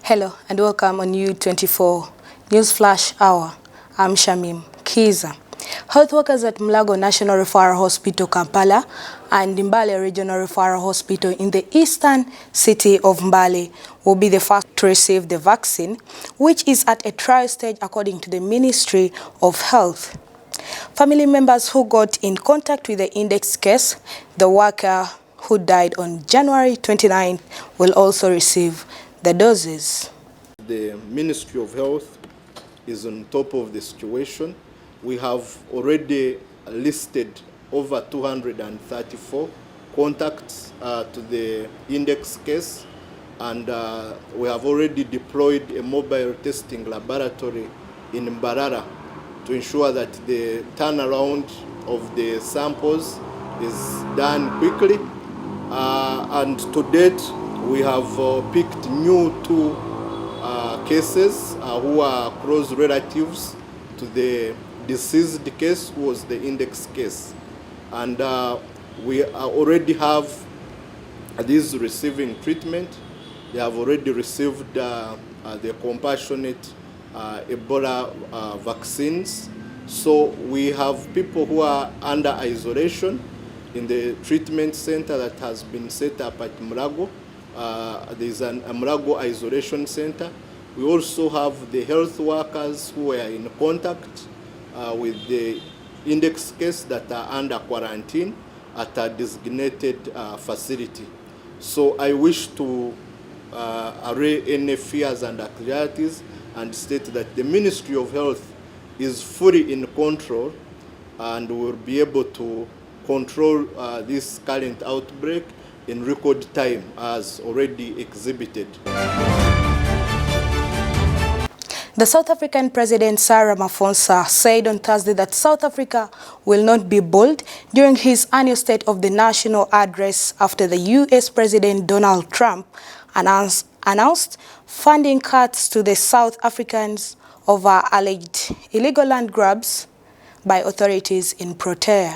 Hello and welcome on U24 News Flash Hour. I'm Shamim Kiza. Health workers at Mulago National Referral Hospital, Kampala, and Mbale Regional Referral Hospital in the eastern city of Mbale will be the first to receive the vaccine, which is at a trial stage according to the Ministry of Health. Family members who got in contact with the index case, the worker who died on January 29th, will also receive the doses. The Ministry of Health is on top of the situation. We have already listed over 234 contacts to the index case, and we have already deployed a mobile testing laboratory in Mbarara to ensure that the turnaround of the samples is done quickly. And to date, we have picked two cases who are close relatives to the deceased case, who was the index case. And we already have these receiving treatment. They have already received the compassionate Ebola vaccines. So we have people who are under isolation in the treatment center that has been set up at Mulago. There's a Mulago Isolation Center. We also have the health workers who are in contact with the index case that are under quarantine at a designated facility. So I wish to array any fears and anxieties and state that the Ministry of Health is fully in control and will be able to control this current outbreak in record time as already exhibited. The South African President Cyril Ramaphosa said on Thursday that South Africa will not be bullied during his annual State of the National address after the US President Donald Trump announced funding cuts to the South Africans over alleged illegal land grabs by authorities in Protea.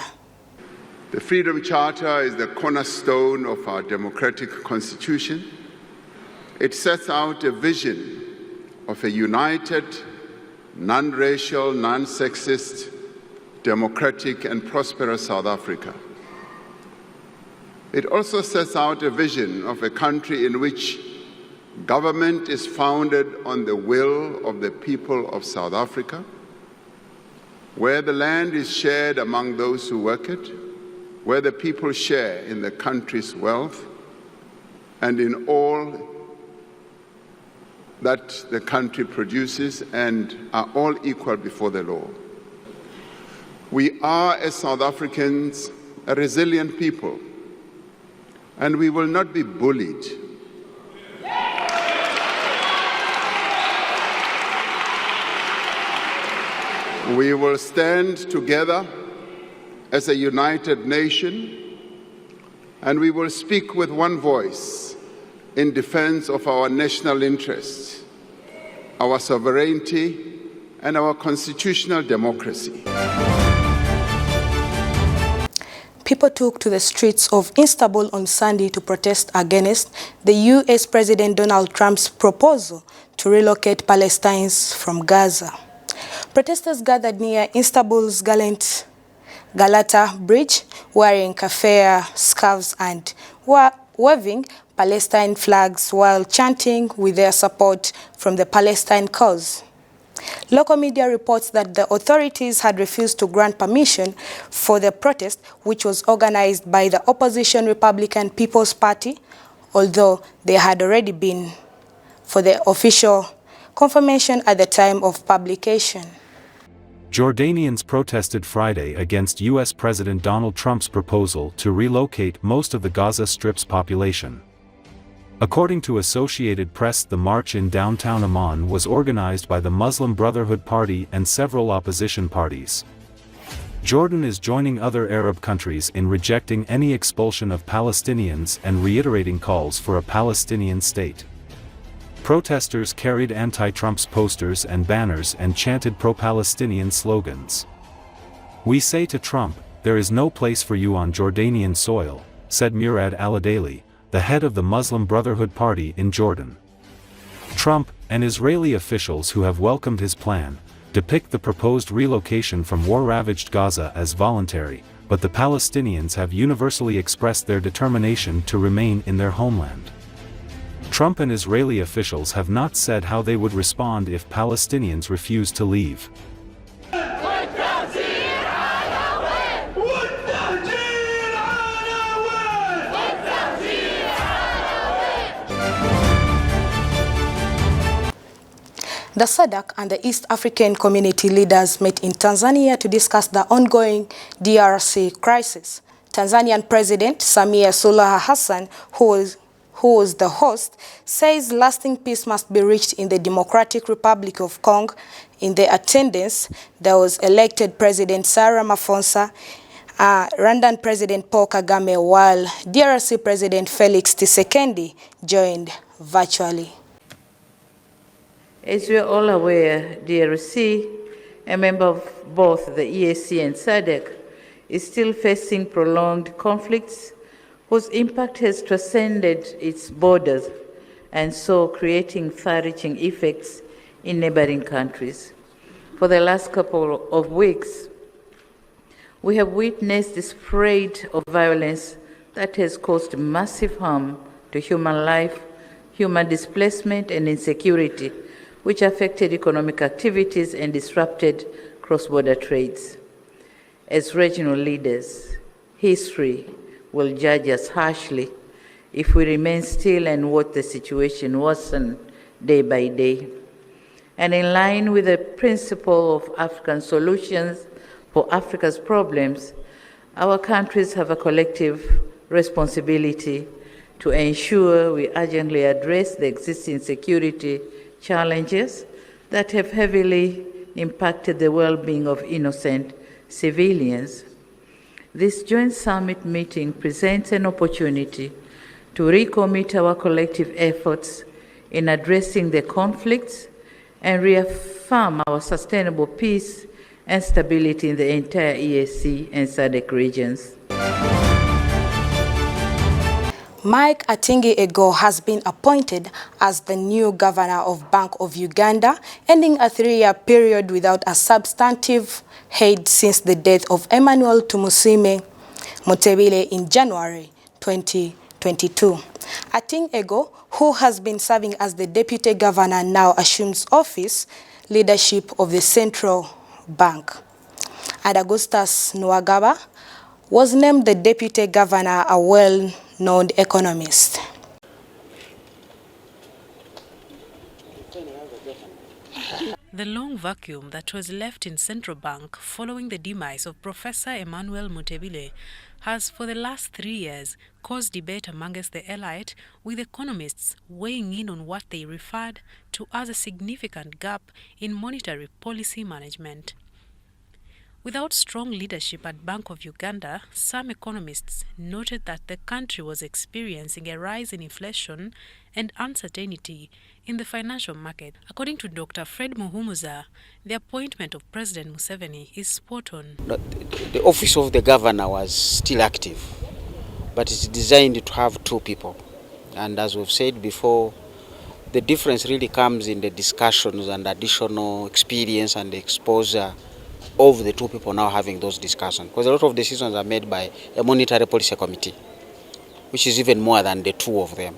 The Freedom Charter is the cornerstone of our democratic constitution. It sets out a vision of a united, non-racial, non-sexist, democratic and prosperous South Africa. It also sets out a vision of a country in which government is founded on the will of the people of South Africa, where the land is shared among those who work it, where the people share in the country's wealth and in all that the country produces and are all equal before the law. We are, as South Africans, a resilient people, and we will not be bullied. We will stand together as a united nation, and we will speak with one voice in defense of our national interests, our sovereignty, and our constitutional democracy. People took to the streets of Istanbul on Sunday to protest against the US President Donald Trump's proposal to relocate Palestinians from Gaza. Protesters gathered near Istanbul's Galata Bridge, wearing keffiyeh scarves and waving Palestine flags while chanting with their support from the Palestine cause. Local media reports that the authorities had refused to grant permission for the protest, which was organized by the opposition Republican People's Party, although they had already been for the official confirmation at the time of publication. Jordanians protested Friday against U.S. President Donald Trump's proposal to relocate most of the Gaza Strip's population. According to Associated Press, the march in downtown Amman was organized by the Muslim Brotherhood Party and several opposition parties. Jordan is joining other Arab countries in rejecting any expulsion of Palestinians and reiterating calls for a Palestinian state. Protesters carried anti-Trump's posters and banners and chanted pro-Palestinian slogans. "We say to Trump, there is no place for you on Jordanian soil," said Murad al-Adali, the head of the Muslim Brotherhood Party in Jordan. Trump and Israeli officials who have welcomed his plan depict the proposed relocation from war-ravaged Gaza as voluntary, but the Palestinians have universally expressed their determination to remain in their homeland. Trump and Israeli officials have not said how they would respond if Palestinians refuse to leave. The SADC and the East African Community leaders met in Tanzania to discuss the ongoing DRC crisis. Tanzanian President Samia Suluhu Hassan, who was the host, says lasting peace must be reached in the Democratic Republic of Congo. In the attendance, there was elected President Cyril Ramaphosa, Rwandan President Paul Kagame, while DRC President Felix Tshisekedi joined virtually. As we are all aware, DRC, a member of both the EAC and SADC, is still facing prolonged conflicts whose impact has transcended its borders and so creating far-reaching effects in neighboring countries. For the last couple of weeks, we have witnessed the spread of violence that has caused massive harm to human life, human displacement, and insecurity, which affected economic activities and disrupted cross-border trades. As regional leaders, history will judge us harshly if we remain still and watch the situation worsen day by day. And in line with the principle of African solutions for Africa's problems, our countries have a collective responsibility to ensure we urgently address the existing security challenges that have heavily impacted the well-being of innocent civilians. This joint summit meeting presents an opportunity to recommit our collective efforts in addressing the conflicts and reaffirm our sustainable peace and stability in the entire EAC and SADC regions. Mike Atingi Ego has been appointed as the new governor of Bank of Uganda, ending a 3-year period without a substantive head since the death of Emmanuel Tumusiime Mutebile in January 2022. Atingi Ego, who has been serving as the deputy governor, now assumes office leadership of the central bank. And Augustus Nwagaba was named the deputy governor, a well-known economist. The long vacuum that was left in central bank following the demise of Professor Emmanuel Mutebile has for the last 3 years caused debate amongst the elite, with economists weighing in on what they referred to as a significant gap in monetary policy management. Without strong leadership at Bank of Uganda, some economists noted that the country was experiencing a rise in inflation and uncertainty in the financial market. According to Dr. Fred Muhumuza, the appointment of President Museveni is spot on. The office of the governor was still active, but it's designed to have 2 people. And as we've said before, the difference really comes in the discussions and additional experience and exposure of the 2 people now having those discussions. Because a lot of decisions are made by a monetary policy committee, which is even more than the 2 of them.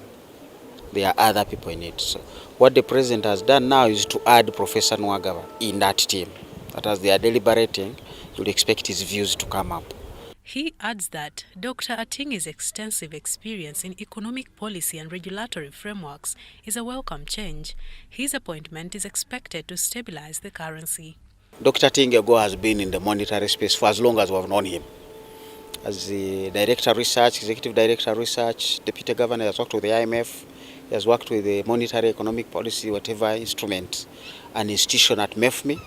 There are other people in it. So what the president has done now is to add Professor Nwagaba in that team. That as they are deliberating, you'll expect his views to come up. He adds that Dr. Atingi's extensive experience in economic policy and regulatory frameworks is a welcome change. His appointment is expected to stabilize the currency. Dr. Atingi has been in the monetary space for as long as we've known him. As the Director of Research, Executive Director of Research, Deputy Governor, he has worked with the IMF, he has worked with the monetary economic policy, whatever instrument, an institution at MEFMI,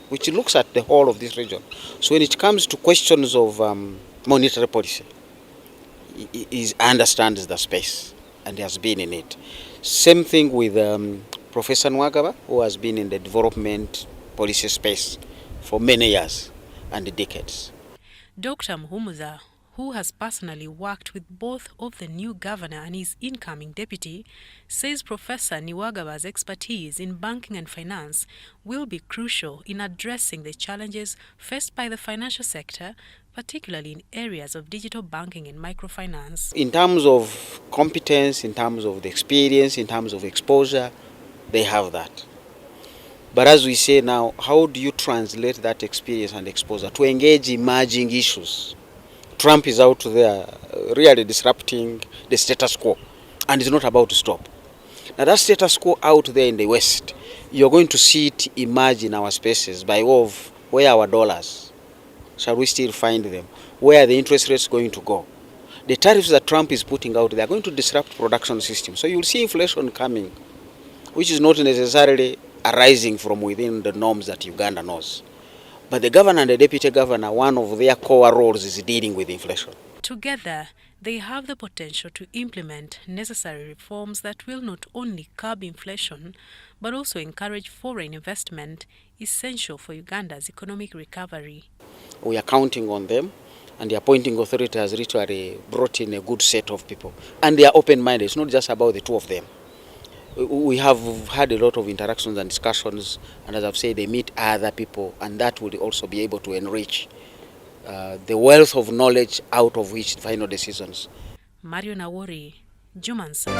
which looks at the whole of this region. So when it comes to questions of monetary policy, he understands the space and he has been in it. Same thing with Professor Nwagaba, who has been in the development policy space for many years and decades. Dr. Muhumuza, who has personally worked with both of the new governor and his incoming deputy, says Professor Niwagaba's expertise in banking and finance will be crucial in addressing the challenges faced by the financial sector, particularly in areas of digital banking and microfinance. In terms of competence, in terms of the experience, in terms of exposure, they have that. But as we say now, how do you translate that experience and exposure to engage emerging issues? Trump is out there really disrupting the status quo, and is not about to stop. Now that status quo out there in the West, you're going to see it emerge in our spaces by way of where our dollars, shall we still find them? Where are the interest rates going to go? The tariffs that Trump is putting out, they are going to disrupt production systems. So you'll see inflation coming, which is not necessarily arising from within the norms that Uganda knows. But the governor and the deputy governor, one of their core roles is dealing with inflation. Together, they have the potential to implement necessary reforms that will not only curb inflation, but also encourage foreign investment, essential for Uganda's economic recovery. We are counting on them, and the appointing authority has literally brought in a good set of people. And they are open-minded. It's not just about the two of them. We have had a lot of interactions and discussions, and as I've said, they meet other people, and that will also be able to enrich the wealth of knowledge out of which final decisions. Mario Nawori, Jumansa.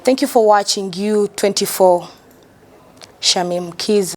Thank you for watching U24. Shamim Kiz.